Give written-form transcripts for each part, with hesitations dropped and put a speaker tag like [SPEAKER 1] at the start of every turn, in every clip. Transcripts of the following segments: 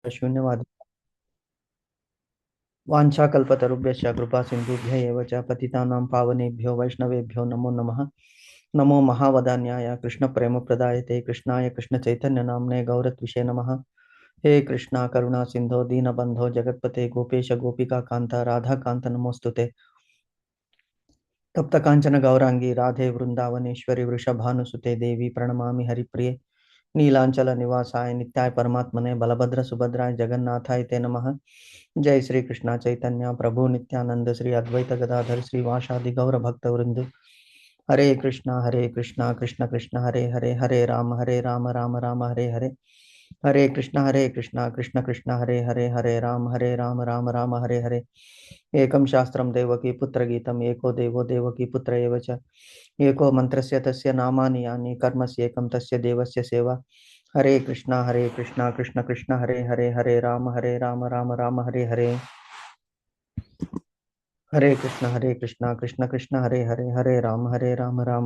[SPEAKER 1] शून्यवाद वाञ्छाकल्पतरुभ्यश्च कृपा सिन्धुभ्य एव च पतितानां पावनेभ्यो वैष्णवेभ्यो नमो नमः। नमो महावदान्याय कृष्णप्रेमप्रदायते कृष्णाय कृष्णचैतन्यनाम्ने गौरत्विषे नमः। हे कृष्णा करुणा सिन्धो दीनबन्धो जगत्पते गोपेश गोपिकान्त राधाकान्त नमोऽस्तुते। तप्त कांचन गौरांगी राधे वृंदावनेश्वरी वृषभानुसुते देवी प्रणमामि हरिप्रिये। नीलांचल निवासाय नित्याय परमात्मने बलभद्र सुभद्राय जगन्नाथाय ते नमः। जय श्री कृष्ण चैतन्य प्रभु नित्यानंद श्री अद्वैत गदाधर श्रीवासादि गौर भक्त वृंद। हरे कृष्णा कृष्ण कृष्ण हरे हरे, हरे राम राम राम हरे हरे। हरे कृष्णा कृष्ण कृष्ण हरे हरे, हरे राम राम हरे हरे। एकं शास्त्रं देवकी पुत्र गीतम् एको देवो देवकी पुत्र एव च। एको मंत्रस्य तस्य नामानि यानि कर्मस्य एकं तस्य देवस्य सेवा। हरे कृष्णा कृष्ण कृष्ण हरे हरे, हरे राम राम हरे हरे। हरे कृष्णा कृष्ण कृष्ण हरे हरे, हरे राम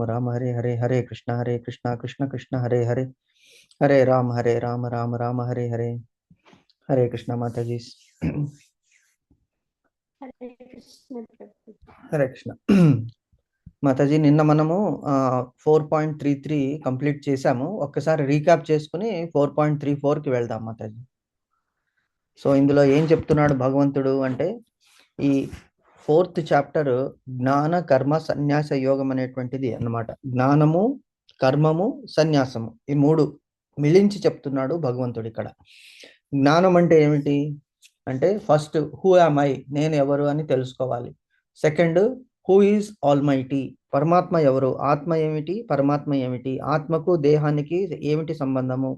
[SPEAKER 1] राम हरे हरे। हरे कृष्णा कृष्ण कृष्ण हरे हरे, हरे राम राम हरे हरे। हरे कृष्णा माता जी।
[SPEAKER 2] హరే కృష్ణ ప్రభు.
[SPEAKER 1] హరే కృష్ణ మాతాజీ, నిన్న మనము 4.33 కంప్లీట్ చేసాము. ఒక్కసారి రీక్యాప్ చేసుకుని 4.34కి వెళ్దాం మాతాజీ. సో ఇందులో ఏం చెప్తున్నాడు భగవంతుడు అంటే, ఈ 4th చాప్టర్ జ్ఞాన కర్మ సన్యాస యోగం అనేటువంటిది అన్నమాట. జ్ఞానము, కర్మము, సన్యాసము, ఈ మూడు మిలించి చెప్తున్నాడు భగవంతుడు ఇక్కడ. జ్ఞానం అంటే ఏమిటి అంటే, ఫస్ట్ హూ యామ్ ఐ, నేను ఎవరు అని తెలుసుకోవాలి. Second, who is all mighty, పరమాత్మ ఎవరు, ఆత్మ ఏమిటి, పరమాత్మ ఏమిటి, ఆత్మకు దేహానికి ఏమిటి సంబంధము,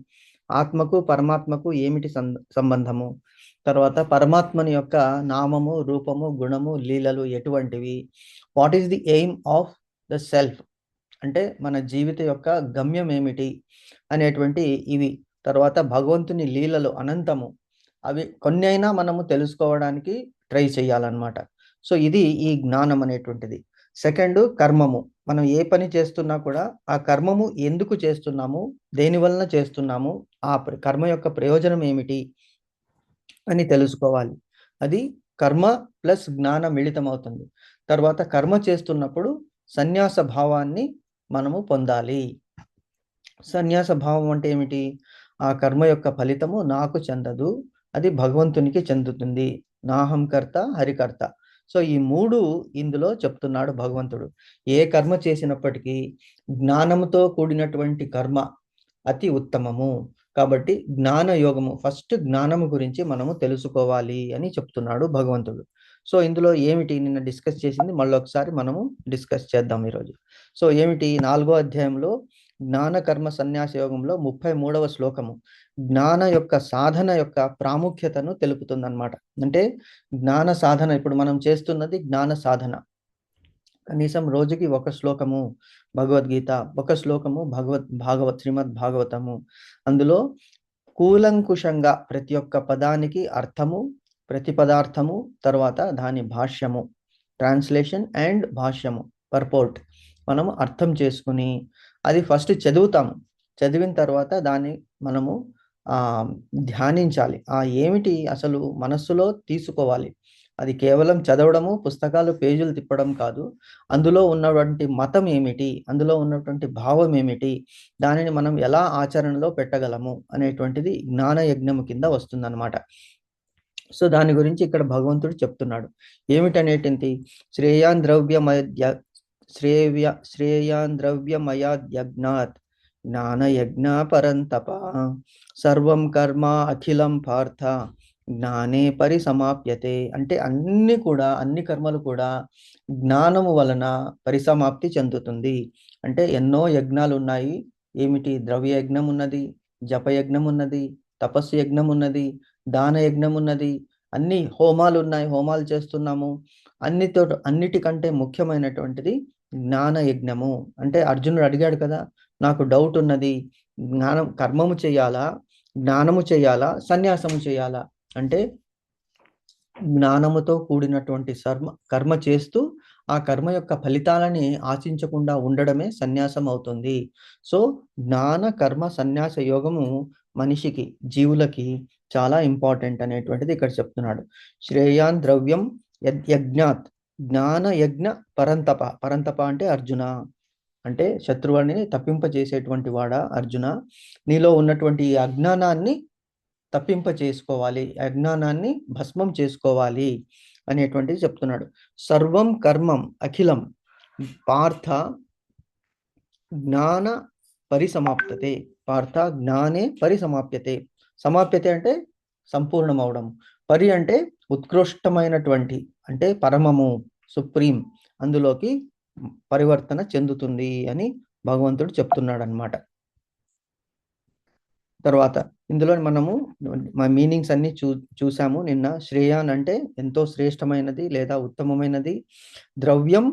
[SPEAKER 1] ఆత్మకు పరమాత్మకు ఏమిటి సంబంధము, తర్వాత పరమాత్మని యొక్క నామము, రూపము, గుణము, లీలలు ఎటువంటివి, what is the aim of the self, అంటే మన జీవిత యొక్క గమ్యం ఏమిటి అనేటువంటి ఇవి. తర్వాత భగవంతుని లీలలు అనంతము, అవి కొన్ని అయినా మనము తెలుసుకోవడానికి ట్రై చేయాలన్నమాట. సో ఇది ఈ జ్ఞానం అనేటువంటిది. సెకండ్, కర్మము, మనం ఏ పని చేస్తున్నా కూడా ఆ కర్మము ఎందుకు చేస్తున్నాము, దేని వలన చేస్తున్నాము, ఆ కర్మ యొక్క ప్రయోజనం ఏమిటి అని తెలుసుకోవాలి. అది కర్మ ప్లస్ జ్ఞాన మిళితం అవుతుంది. తర్వాత కర్మ చేస్తున్నప్పుడు సన్యాస భావాన్ని మనము పొందాలి. సన్యాస భావం అంటే ఏమిటి, ఆ కర్మ యొక్క ఫలితము నాకు చెందదు, అది భగవంతునికి చెందుతుంది. నాహం కర్త హరికర్త. సో ఈ మూడు ఇందులో చెప్తున్నాడు భగవంతుడు. ఏ కర్మ చేసినప్పటికీ జ్ఞానంతో కూడినటువంటి కర్మ అతి ఉత్తమము. కాబట్టి జ్ఞాన యోగము, ఫస్ట్ జ్ఞానము గురించి మనము తెలుసుకోవాలి అని చెప్తున్నాడు భగవంతుడు. సో ఇందులో ఏమిటి నిన్న డిస్కస్ చేసింది మళ్ళీ ఒకసారి మనము డిస్కస్ చేద్దాం ఈరోజు. సో ఏమిటి, 4వ అధ్యాయంలో జ్ఞాన కర్మ సన్యాస యోగంలో 33వ శ్లోకము జ్ఞాన యొక్క సాధన యొక్క ప్రాముఖ్యతను తెలుపుతుందన్నమాట. అంటే జ్ఞాన సాధన, ఇప్పుడు మనం చేస్తున్నది జ్ఞాన సాధన. కనీసం రోజుకి ఒక శ్లోకము భగవద్గీత, ఒక శ్లోకము శ్రీమద్ భాగవతము, అందులో కూలంకుషంగా ప్రతి ఒక్క పదానికి అర్థము, ప్రతి పదార్థము, తర్వాత దాని భాష్యము, ట్రాన్స్లేషన్ అండ్ భాష్యము, పర్పోర్ట్ మనము అర్థం చేసుకుని అది ఫస్ట్ చదువుతాము. చదివిన తర్వాత దాన్ని మనము ధ్యానించాలి. ఏమిటి అసలు మనస్సులో తీసుకోవాలి. అది కేవలం చదవడము, పుస్తకాలు పేజీలు తిప్పడం కాదు. అందులో ఉన్నటువంటి మతం ఏమిటి, అందులో ఉన్నటువంటి భావం ఏమిటి, దానిని మనం ఎలా ఆచరణలో పెట్టగలము అనేటువంటిది జ్ఞాన యజ్ఞము కింద వస్తుందన్నమాట. సో దాని గురించి ఇక్కడ భగవంతుడు చెప్తున్నాడు. ఏమిటనేటువంటి శ్రేయాన్ ద్రవ్యమయాద్యజ్ఞాత్ జ్ఞానయజ్ఞ పరంతప సర్వం కర్మ అఖిలం పార్థ జ్ఞానే పరిసమాప్యతే. అంటే అన్ని కర్మలు కూడా జ్ఞానము వలన పరిసమాప్తి చెందుతుంది. అంటే ఎన్నో యజ్ఞాలు ఉన్నాయి. ఏమిటి, ద్రవ్య యజ్ఞం ఉన్నది, జపయజ్ఞం ఉన్నది, తపస్సు యజ్ఞం ఉన్నది, దాన యజ్ఞం ఉన్నది, అన్ని హోమాలు ఉన్నాయి, హోమాలు చేస్తున్నాము. అన్నిటికంటే ముఖ్యమైనటువంటిది జ్ఞాన యజ్ఞము. అంటే అర్జునుడు అడిగాడు కదా, నాకు డౌట్ ఉన్నది, కర్మము చేయాలా, జ్ఞానము చేయాలా, సన్యాసము చేయాలా అంటే, జ్ఞానముతో కూడినటువంటి కర్మ చేస్తూ ఆ కర్మ యొక్క ఫలితాలని ఆశించకుండా ఉండడమే సన్యాసం అవుతుంది. సో జ్ఞాన కర్మ సన్యాస యోగము మనిషికి, జీవులకి చాలా ఇంపార్టెంట్ అనేటువంటిది ఇక్కడ చెప్తున్నాడు. శ్రేయాన్ ద్రవ్యం యజ్ఞాత్ జ్ఞాన యజ్ఞ పరంతప. పరంతప అంటే అర్జున, అంటే శత్రువుని తప్పింపచేసేటువంటి వాడా అర్జున, నీలో ఉన్నటువంటి ఈ అజ్ఞానాన్ని తప్పింప చేసుకోవాలి, అజ్ఞానాన్ని భస్మం చేసుకోవాలి అనేటువంటిది చెప్తున్నాడు. సర్వం కర్మం అఖిలం పార్థ జ్ఞాన పరిసమాప్తతే. పార్థ జ్ఞానే పరిసమాప్యతే. సమాప్యతే అంటే సంపూర్ణం అవడం. పరి అంటే ఉత్కృష్టమైనటువంటి, అంటే పరమము, సుప్రీం, అందులోకి పరివర్తన చెందుతుంది అని భగవంతుడు చెప్తున్నాడు అన్నమాట. తర్వాత ఇందులో మనము మా మీనింగ్స్ అన్ని చూసాము నిన్న. శ్రేయాన్ అంటే ఎంతో శ్రేష్టమైనది లేదా ఉత్తమమైనది. ద్రవ్యం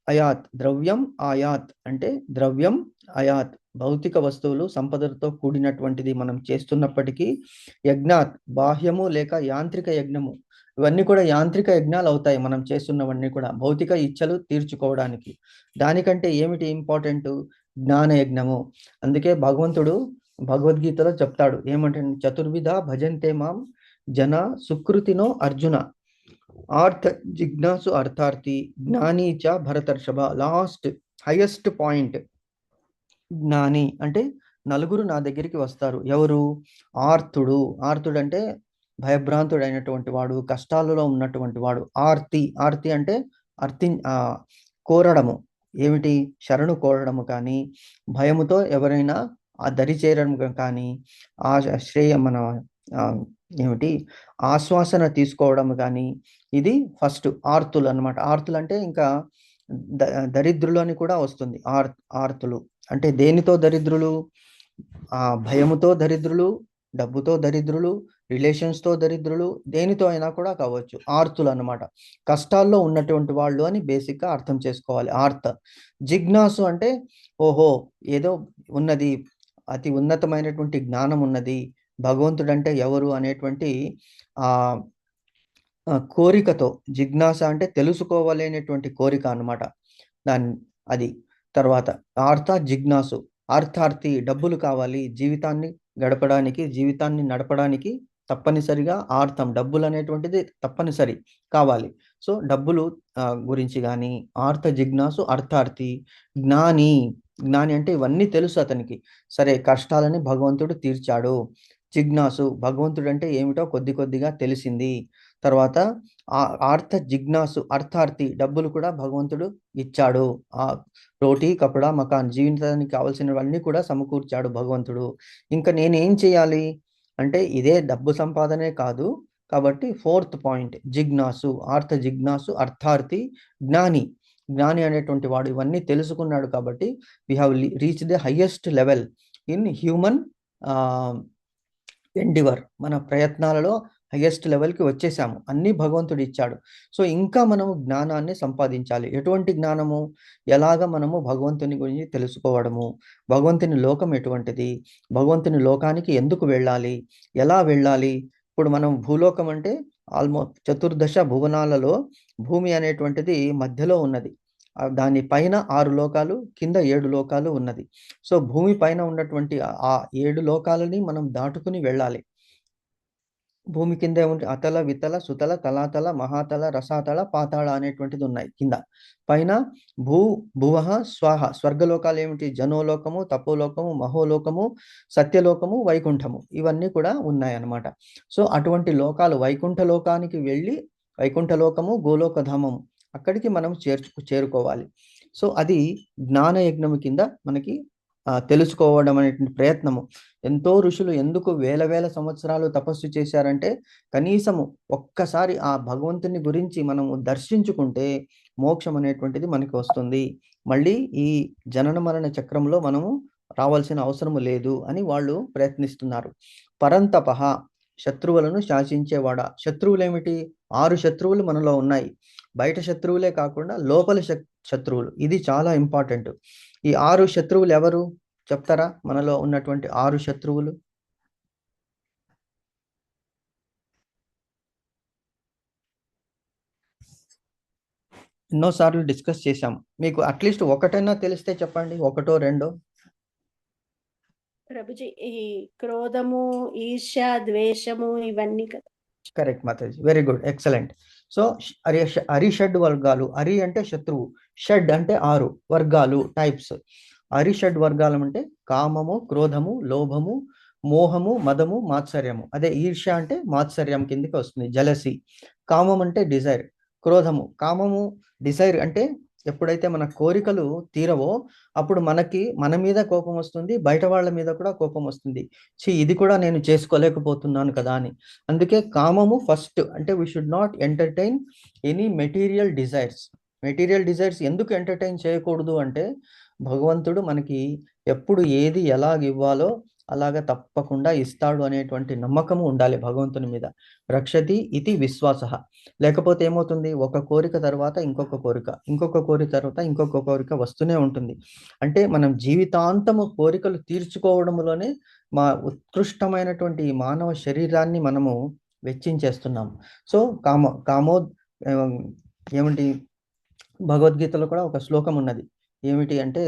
[SPEAKER 1] అయాత్, ద్రవ్యం ఆయాత్ అంటే ద్రవ్యం అయాత్, భౌతిక వస్తువులు సంపదలతో కూడినటువంటిది మనం చేస్తున్నప్పటికీ. యజ్ఞాత్ బాహ్యము లేక యాంత్రిక యజ్ఞము, ఇవన్నీ కూడా యాంత్రిక యజ్ఞాలు అవుతాయి మనం చేస్తున్నవన్నీ కూడా భౌతిక ఇచ్చలు తీర్చుకోవడానికి. దానికంటే ఏమిటి ఇంపార్టెంట్? జ్ఞాన యజ్ఞము. అందుకే భగవంతుడు భగవద్గీతలో చెప్తాడు ఏమంటే, చతుర్విధ భజంతే మాం జన సుకృతినో అర్జున ఆర్థ జిజ్ఞాసు అర్థార్థి జ్ఞాని చ భరతర్షభ. లాస్ట్ హైయెస్ట్ పాయింట్ జ్ఞాని అంటే నలుగురు నా దగ్గరికి వస్తారు. ఎవరు? ఆర్తుడు. ఆర్తుడు అంటే భయభ్రాంతుడు అయినటువంటి వాడు, కష్టాలలో ఉన్నటువంటి వాడు. ఆర్తి, ఆర్తి అంటే కోరడము. ఏమిటి? శరణు కోరడము కానీ, భయముతో ఎవరైనా ఆ దరి చేరడం కానీ, ఆ మన ఏమిటి ఆశ్వాసన తీసుకోవడం కానీ, ఇది ఫస్ట్ ఆర్తులు అన్నమాట. ఆర్తులు అంటే ఇంకా దరిద్రులు అని కూడా వస్తుంది. ఆర్తులు అంటే దేనితో దరిద్రులు? భయముతో దరిద్రులు, డబ్బుతో దరిద్రులు, రిలేషన్స్తో దరిద్రులు, దేనితో అయినా కూడా కావచ్చు. ఆర్తులు అన్నమాట. కష్టాల్లో ఉన్నటువంటి వాళ్ళు అని బేసిక్గా అర్థం చేసుకోవాలి. ఆర్త. జిజ్ఞాసు అంటే ఓహో ఏదో ఉన్నది, అతి ఉన్నతమైనటువంటి జ్ఞానం ఉన్నది, భగవంతుడు అంటే ఎవరు అనేటువంటి కోరికతో. జిజ్ఞాస అంటే తెలుసుకోవాలనేటువంటి కోరిక అన్నమాట. అది. తర్వాత ఆర్త జిజ్ఞాసు. అర్థార్థి డబ్బులు కావాలి, జీవితాన్ని గడపడానికి, జీవితాన్ని నడపడానికి తప్పనిసరిగా ఆర్థం, డబ్బులు అనేటువంటిది తప్పనిసరి కావాలి. సో డబ్బులు గురించి కానీ. ఆర్త జిజ్ఞాసు అర్థార్థి. జ్ఞాని. జ్ఞాని అంటే ఇవన్నీ తెలుసు అతనికి. సరే, కష్టాలని భగవంతుడు తీర్చాడు. జిజ్ఞాసు, భగవంతుడు అంటే ఏమిటో కొద్ది కొద్దిగా తెలిసింది. తర్వాత ఆర్త జిజ్ఞాసు అర్థార్థి, డబ్బులు కూడా భగవంతుడు ఇచ్చాడు. రోటీ కపడా మకాన్, జీవితానికి కావాల్సినవన్నీ కూడా సమకూర్చాడు భగవంతుడు. ఇంకా నేనేం చేయాలి అంటే ఇదే డబ్బు సంపాదనే కాదు కాబట్టి ఫోర్త్ పాయింట్ జిజ్ఞాసు. ఆర్త జిజ్ఞాసు అర్థార్థి జ్ఞాని. జ్ఞాని అనేటువంటి వాడు ఇవన్నీ తెలుసుకున్నాడు కాబట్టి we have reach the highest level in human Endeavour. మన ప్రయత్నాలలో హైయెస్ట్ లెవెల్కి వచ్చేసాము, అన్నీ భగవంతుడు ఇచ్చాడు. సో ఇంకా మనము జ్ఞానాన్ని సంపాదించాలి. ఎటువంటి జ్ఞానము? ఎలాగ మనము భగవంతుని గురించి తెలుసుకోవడము, భగవంతుని లోకం ఎటువంటిది, భగవంతుని లోకానికి ఎందుకు వెళ్ళాలి, ఎలా వెళ్ళాలి. ఇప్పుడు మనం భూలోకం అంటే ఆల్మోస్ట్ చతుర్దశ భువనాలలో భూమి అనేటువంటిది మధ్యలో ఉన్నది. దాని పైన 6 లోకాలు, కింద 7 లోకాలు ఉన్నది. సో భూమి పైన ఉన్నటువంటి ఆ 7 లోకాలని మనం దాటుకుని వెళ్ళాలి. భూమి కింద ఏముంది? అతల, వితల, సుతల, తలాతల, మహాతల, రసాతల, పాతాళ అనేటువంటిది ఉన్నాయి కింద. పైన భువః స్వాహ. స్వర్గలోకాలు ఏమిటి? జనోలోకము, తపోలోకము, మహోలోకము, సత్యలోకము, వైకుంఠము, ఇవన్నీ కూడా ఉన్నాయి అన్నమాట. సో అటువంటి లోకాలు, వైకుంఠ లోకానికి వెళ్ళి, వైకుంఠలోకము, గోలోకధామము, అక్కడికి మనం చేరుకోవాలి. సో అది జ్ఞానయజ్ఞము కింద మనకి తెలుసుకోవడం అనేటువంటి ప్రయత్నము. ఎంతో ఋషులు ఎందుకు వేల వేల సంవత్సరాలు తపస్సు చేశారంటే, కనీసము ఒక్కసారి ఆ భగవంతుని గురించి మనము దర్శించుకుంటే మోక్షం అనేటువంటిది మనకి వస్తుంది. మళ్ళీ ఈ జనన మరణ చక్రంలో మనము రావాల్సిన అవసరం లేదు అని వాళ్ళు ప్రయత్నిస్తున్నారు. పరంతపః, శత్రువులను శాసించేవాడా. శత్రువులు ఏమిటి? 6 శత్రువులు మనలో ఉన్నాయి. బయట శత్రువులే కాకుండా లోపల శత్రువులు. ఇది చాలా ఇంపార్టెంట్. ఈ 6 శత్రువులు ఎవరు చెప్తారా? మనలో ఉన్నటువంటి 6 శత్రువులు. ఎన్నోసార్లు డిస్కస్ చేశాం. మీకు అట్లీస్ట్ ఒకటైనా తెలిస్తే చెప్పండి, ఒకటో రెండో.
[SPEAKER 2] ప్రభుజీ ఈ క్రోధము, ఈర్ష్య, ద్వేషము ఇవన్నీ కదా.
[SPEAKER 1] కరెక్ట్ మాతాజీ, వెరీ గుడ్, ఎక్సలెంట్. సో అరిషడ్ వర్గాలు, అరి అంటే శత్రువు, షడ్ అంటే 6 వర్గాలు, టైప్స్. అరిషడ్ వర్గాలు అంటే కామము, క్రోధము, లోభము, మోహము, మదము, మాత్సర్యము. అదే ఈర్ష్య అంటే మాత్సర్యం కిందకి వస్తుంది, జలసి. కామం అంటే డిజైర్, క్రోధము. కామము, డిజైర్ అంటే ఎప్పుడైతే మన కోరికలు తీరవో అప్పుడు మన మీద కోపం వస్తుంది, బయట వాళ్ళ మీద కూడా కోపం వస్తుంది. ఇది కూడా నేను చేసుకోలేకపోతున్నాను కదా అని. అందుకే కామము ఫస్ట్. అంటే we should not entertain any material desires. Material desires ఎందుకు ఎంటర్టైన్ చేయకూడదు అంటే భగవంతుడు మనకి ఎప్పుడు ఏది ఎలాగ ఇవ్వాలో అలాగ తప్పకుండా ఇస్తాడు అనేటువంటి నమ్మకము ఉండాలి భగవంతుని మీద. రక్షతి ఇది విశ్వాస. లేకపోతే ఏమవుతుంది, ఒక కోరిక తర్వాత ఇంకొక కోరిక, ఇంకొక కోరిక తర్వాత ఇంకొక కోరిక వస్తూనే ఉంటుంది. అంటే మనం జీవితాంతము కోరికలు తీర్చుకోవడంలోనే మా ఉత్కృష్టమైనటువంటి ఈ మానవ శరీరాన్ని మనము వెచ్చించేస్తున్నాం. సో కామో ఏమిటి, భగవద్గీతలో కూడా ఒక శ్లోకం ఉన్నది. ఏమిటి అంటే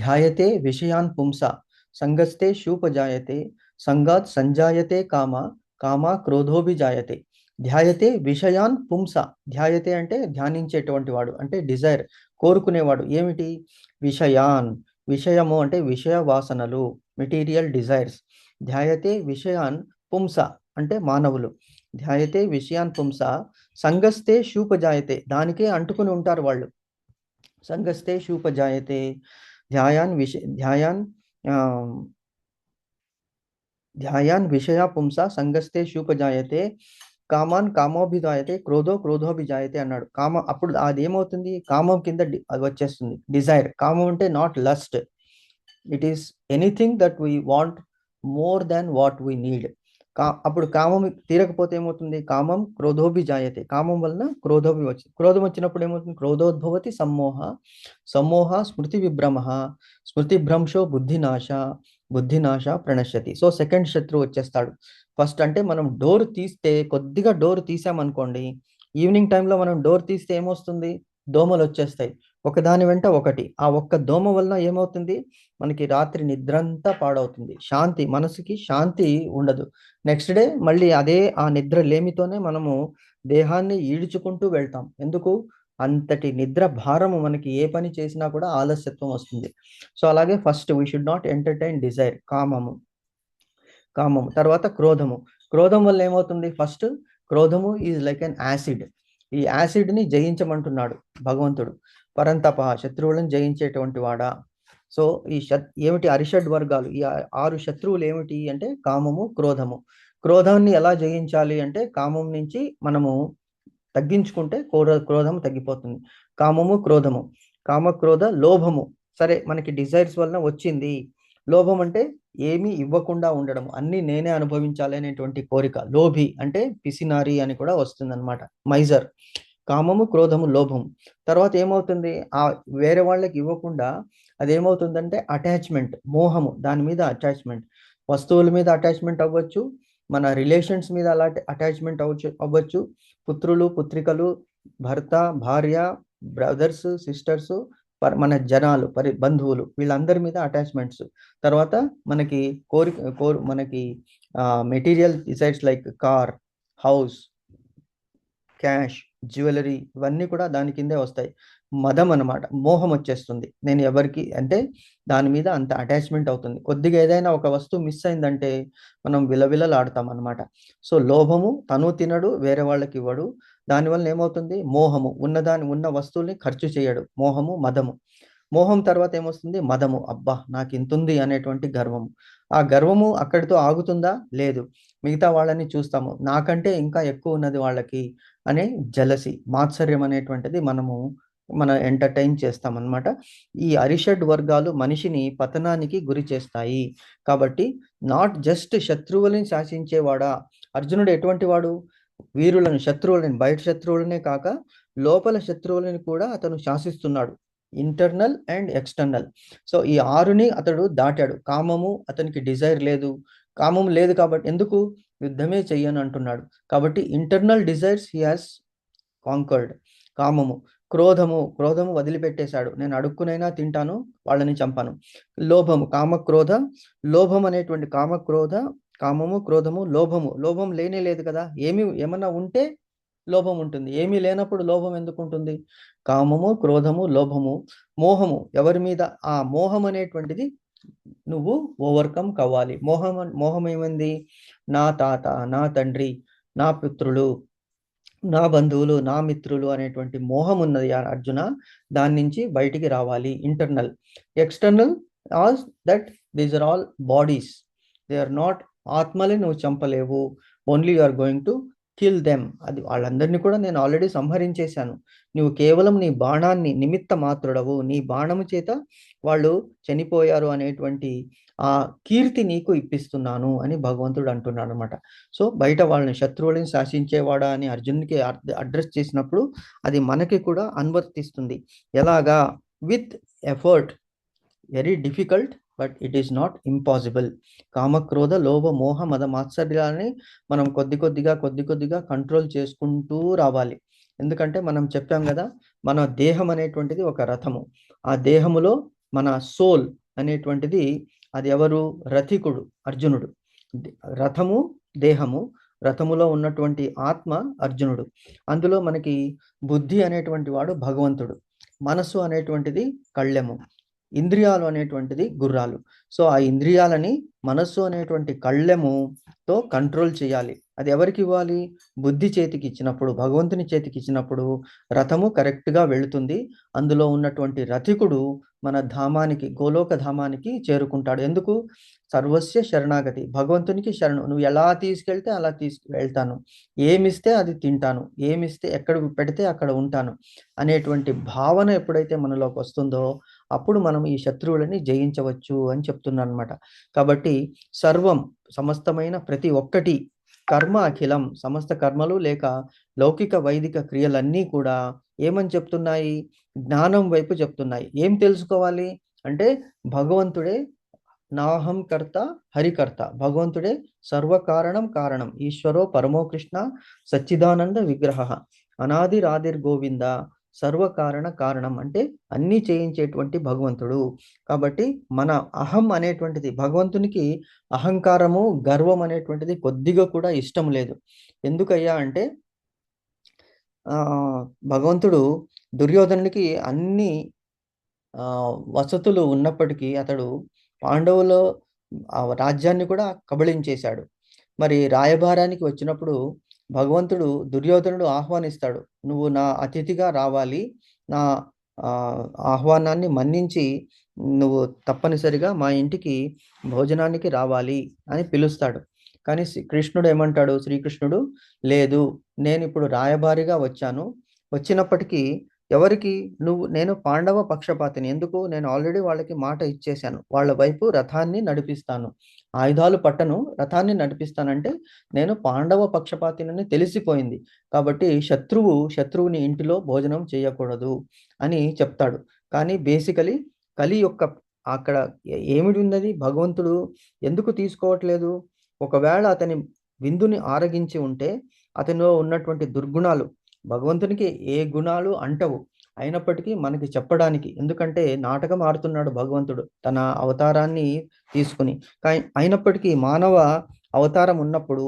[SPEAKER 1] ధ్యాయతే విషయాన్ పుంస సంగస్తే శూపజాయతే సంగాత్ సంజాయతే కామ కామ క్రోధోభిజాయతే. ధ్యాయతే విషయాన్ పుంస. ధ్యాయతే అంటే ధ్యానించేటువంటి వాడు, అంటే డిజైర్, కోరుకునేవాడు. ఏమిటి విషయాన్, విషయము అంటే విషయ వాసనలు, మెటీరియల్ డిజైర్స్. ధ్యాయతే విషయాన్ పుంస అంటే మానవులు. ధ్యాయతే విషయాన్ పుంస సంగస్తే శూపజాయతే, దానికే అంటుకుని ఉంటారు వాళ్ళు. సంగస్తే శూపజాయతే ధ్యాయాన్ విషయ పుంస సంగస్తే శూపజాయతే కామాన్ కామోభిజాయతే క్రోధో క్రోధోభిజాయతే అన్నాడు. అప్పుడు అది ఏమవుతుంది, కామం కింద అది వచ్చేస్తుంది, డిజైర్. కామం అంటే not lust, it is anything that we want more than what we need. అప్పుడు కామం తీరకపోతే ఏమవుతుంది, కామం క్రోధోభిజాయతే, కామం వలన క్రోధోభి వచ్చింది. క్రోధం వచ్చినప్పుడు ఏమవుతుంది, క్రోధోద్భవతి సమ్మోహ, సమ్మోహ స్మృతి విభ్రమ, స్మృతి భ్రంశో బుద్ధినాశ, బుద్ధినాశ ప్రణశ్యతి. సో సెకండ్ శత్రువు వచ్చేస్తాడు. ఫస్ట్ అంటే మనం డోర్ తీస్తే, కొద్దిగా డోర్ తీసామనుకోండి, ఈవినింగ్ టైంలో మనం డోర్ తీస్తే ఏమొస్తుంది, దోమలు వచ్చేస్తాయి, ఒకదాని వెంట ఒకటి. ఆ ఒక్క దోమ వలన ఏమవుతుంది, మనకి రాత్రి నిద్రంతా పాడవుతుంది, శాంతి, మనసుకి శాంతి ఉండదు. నెక్స్ట్ డే మళ్ళీ అదే ఆ నిద్ర లేమితోనే మనము దేహాన్ని ఈడ్చుకుంటూ వెళ్తాం. ఎందుకు, అంతటి నిద్ర భారము, మనకి ఏ పని చేసినా కూడా ఆలస్యత్వం వస్తుంది. సో అలాగే first we should not entertain desire, కామము. తర్వాత క్రోధము. క్రోధం వల్ల ఏమవుతుంది, ఫస్ట్ క్రోధము ఈజ్ లైక్ అన్ యాసిడ్. ఈ యాసిడ్ని జయించమంటున్నాడు భగవంతుడు. పరంతప, శత్రువులను జయించేటువంటి వాడా. సో ఈ ఏమిటి అరిషడ్ వర్గాలు, ఈ 6 శత్రువులు ఏమిటి అంటే కామము, క్రోధము. క్రోధాన్ని ఎలా జయించాలి అంటే కామం నుంచి మనము తగ్గించుకుంటే క్రోధం తగ్గిపోతుంది. కామము, క్రోధము. కామక్రోధ లోభము. సరే మనకి డిజైర్స్ వలన వచ్చింది. లోభం అంటే ఏమీ ఇవ్వకుండా ఉండడం, అన్ని నేనే అనుభవించాలి అనేటువంటి కోరిక. లోభి అంటే పిసినారి అని కూడా వస్తుంది అనమాట, మైజర్. కామము, క్రోధము, లోభము. తర్వాత ఏమవుతుంది, ఆ వేరే వాళ్ళకి ఇవ్వకుండా అదేమవుతుందంటే అటాచ్మెంట్, మోహము, దాని మీద అటాచ్మెంట్. వస్తువుల మీద అటాచ్మెంట్ అవ్వచ్చు, మన రిలేషన్స్ మీద అలా అటాచ్మెంట్ అవ్వచ్చు. పుత్రులు, పుత్రికలు, భర్త, భార్య, బ్రదర్స్, సిస్టర్స్, మన జనాలు, బంధువులు, వీళ్ళందరి మీద అటాచ్మెంట్స్. తర్వాత మనకి మనకి material decides like car, house, cash, jewellery, ఇవన్నీ కూడా దాని కిందే వస్తాయి. మదం అన్నమాట, మోహం వచ్చేస్తుంది. నేను ఎవరికి అంటే దాని మీద అంత అటాచ్మెంట్ అవుతుంది. కొద్దిగా ఏదైనా ఒక వస్తువు మిస్ అయిందంటే మనం విలవిలలాడతాం అనమాట. సో లోభము, తను తినడు, వేరే వాళ్ళకి ఇవ్వడు. దానివల్ల ఏమవుతుంది, మోహము, ఉన్న వస్తువుల్ని ఖర్చు చేయడు, మోహము, మదము. మోహం తర్వాత ఏమొస్తుంది, మదము, అబ్బా నాకు ఇంతుంది అనేటువంటి గర్వము. ఆ గర్వము అక్కడితో ఆగుతుందా, లేదు, మిగతా వాళ్ళని చూస్తాము, నాకంటే ఇంకా ఎక్కువ ఉన్నది వాళ్ళకి అనే జలసి, మాత్సర్యం అనేటువంటిది మనం ఎంటర్టైన్ చేస్తామన్నమాట. ఈ అరిషడ్ వర్గాలు మనిషిని పతనానికి గురి చేస్తాయి. కాబట్టి నాట్ జస్ట్ శత్రువులని శాసించేవాడా, అర్జునుడు ఎటువంటి వాడు, వీరులను, శత్రువులని, బయట శత్రువులనే కాక లోపల శత్రువులని కూడా అతను శాసిస్తున్నాడు, ఇంటర్నల్ అండ్ ఎక్స్టర్నల్. సో ఈ 6ని అతడు దాటాడు. కామము, అతనికి డిజైర్ లేదు, కామం లేదు కాబట్టి ఎందుకు, యుద్ధమే చెయ్యను అంటున్నాడు. కాబట్టి internal desires he has conquered. కామము. క్రోధము వదిలిపెట్టేశాడు. నేను అడుక్కునైనా తింటాను, వాళ్ళని చంపను. లోభము, కామక్రోధ, లోభం అనేటువంటి కామము, క్రోధము, లోభం లేనే లేదు కదా. ఏమన్నా ఉంటే లోభం ఉంటుంది, ఏమీ లేనప్పుడు లోభం ఎందుకు ఉంటుంది? కామము, క్రోధము, లోభము, మోహము. ఎవరి మీద? ఆ మోహం అనేటువంటిది నువ్వు ఓవర్కమ్ కావాలి. మోహం ఏమైంది? నా తాత, నా తండ్రి, నా పుత్రులు, నా బంధువులు, నా మిత్రులు అనేటువంటి మోహం ఉన్నది అర్జున. దాని నుంచి బయటికి రావాలి. Internal, external, all that these are all bodies, they are not. ఆత్మని నువ్వు చంపలేవు, only you are going to kill them. అది వాళ్ళందరినీ కూడా నేను ఆల్రెడీ సంహరించేశాను. నువ్వు కేవలం నీ బాణాన్ని నిమిత్త మాత్రుడవు, నీ బాణము చేత వాళ్ళు చనిపోయారు అనేటువంటి ఆ కీర్తి నీకు ఇప్పిస్తున్నాను అని భగవంతుడు అంటున్నాడు అనమాట. సో బయట వాళ్ళని, శత్రువులని శాసించేవాడా అని అర్జునునికి అడ్రస్ చేసినప్పుడు అది మనకి కూడా అనువర్తిస్తుంది. ఎలాగా? With effort, very difficult, but it is not impossible. కామక్రోధ లోభ మోహ మద మాత్సర్యాలని మనం కొద్ది కొద్దిగా కంట్రోల్ చేసుకుంటూ రావాలి. ఎందుకంటే మనం చెప్పాం కదా, మన దేహం అనేటువంటిది ఒక రథము. ఆ దేహములో మన సోల్ అనేటువంటిది, అది ఎవరు? రథికుడు అర్జునుడు. రథము దేహము, రథములో ఉన్నటువంటి ఆత్మ అర్జునుడు. అందులో మనకి బుద్ధి అనేటువంటి వాడు భగవంతుడు, మనస్సు అనేటువంటిది కళ్ళెము, ఇంద్రియాలు అనేటువంటిది గుర్రాలు. సో ఆ ఇంద్రియాలని మనస్సు అనేటువంటి కళ్ళెముతో కంట్రోల్ చేయాలి. అది ఎవరికి ఇవ్వాలి? బుద్ధి చేతికి ఇచ్చినప్పుడు, భగవంతుని చేతికి ఇచ్చినప్పుడు రథము కరెక్ట్గా వెళుతుంది. అందులో ఉన్నటువంటి రథికుడు మన ధామానికి, గోలోక ధామానికి చేరుకుంటాడు. ఎందుకు? సర్వస్య శరణాగతి, భగవంతునికి శరణు. నువ్వు ఎలా తీసుకెళ్తే అలా వెళ్తాను, ఏమిస్తే అది తింటాను, ఏమిస్తే ఎక్కడ పెడితే అక్కడ ఉంటాను అనేటువంటి భావన ఎప్పుడైతే మనలోకి వస్తుందో అప్పుడు మనం ఈ శత్రువులని జయించవచ్చు అని చెప్తున్నాను అనమాట. కాబట్టి సర్వం, సమస్తమైన ప్రతి ఒక్కటి, కర్మ అఖిలం, సమస్త కర్మలు లేక లౌకిక వైదిక క్రియలన్నీ కూడా ఏమని చెప్తున్నాయి? జ్ఞానం వైపు చెప్తున్నాయి. ఏం తెలుసుకోవాలి అంటే భగవంతుడే నాహం కర్త హరికర్త, భగవంతుడే కారణం, ఈశ్వరో పరమో కృష్ణ సచ్చిదానంద విగ్రహ, అనాదిరాదిర్ గోవింద, కారణం అంటే అన్నీ చేయించేటువంటి భగవంతుడు. కాబట్టి మన అహం అనేటువంటిది, భగవంతునికి అహంకారము, గర్వం అనేటువంటిది కొద్దిగా కూడా ఇష్టం లేదు. ఎందుకయ్యా అంటే భగవంతుడు దుర్యోధనుడికి అన్ని వసతులు ఉన్నప్పటికీ అతడు పాండవుల రాజ్యాన్ని కూడా కబళించేశాడు. మరి రాయబారానికి వచ్చినప్పుడు భగవంతుడు, దుర్యోధనుడు ఆహ్వానిస్తాడు, నువ్వు నా అతిథిగా రావాలి, నా ఆహ్వానాన్ని మన్నించి నువ్వు తప్పనిసరిగా మా ఇంటికి భోజనానికి రావాలి అని పిలుస్తాడు. కానీ కృష్ణుడు ఏమంటాడు? శ్రీకృష్ణుడు, లేదు, నేను ఇప్పుడు రాయబారిగా వచ్చాను, వచ్చినప్పటికీ ఎవరికి? నేను పాండవ పక్షపాతిని. ఎందుకు? నేను ఆల్రెడీ వాళ్ళకి మాట ఇచ్చేశాను, వాళ్ళ వైపు రథాన్ని నడిపిస్తాను, ఆయుధాలు పట్టను, రథాన్ని నడిపిస్తానంటే నేను పాండవ పక్షపాతినని తెలిసిపోయింది. కాబట్టి శత్రువుని ఇంటిలో భోజనం చేయకూడదు అని చెప్తాడు. కానీ బేసికలీ కలి యొక్క అక్కడ ఏమిటి ఉన్నది? భగవంతుడు ఎందుకు తీసుకోవట్లేదు? ఒకవేళ అతని విందుని ఆరగించి ఉంటే అతనిలో ఉన్నటువంటి దుర్గుణాలు, భగవంతునికి ఏ గుణాలు అంటవు, అయినప్పటికీ మనకి చెప్పడానికి, ఎందుకంటే నాటకం ఆడుతున్నాడు భగవంతుడు తన అవతారాన్ని తీసుకుని. అయినప్పటికీ మానవ అవతారం ఉన్నప్పుడు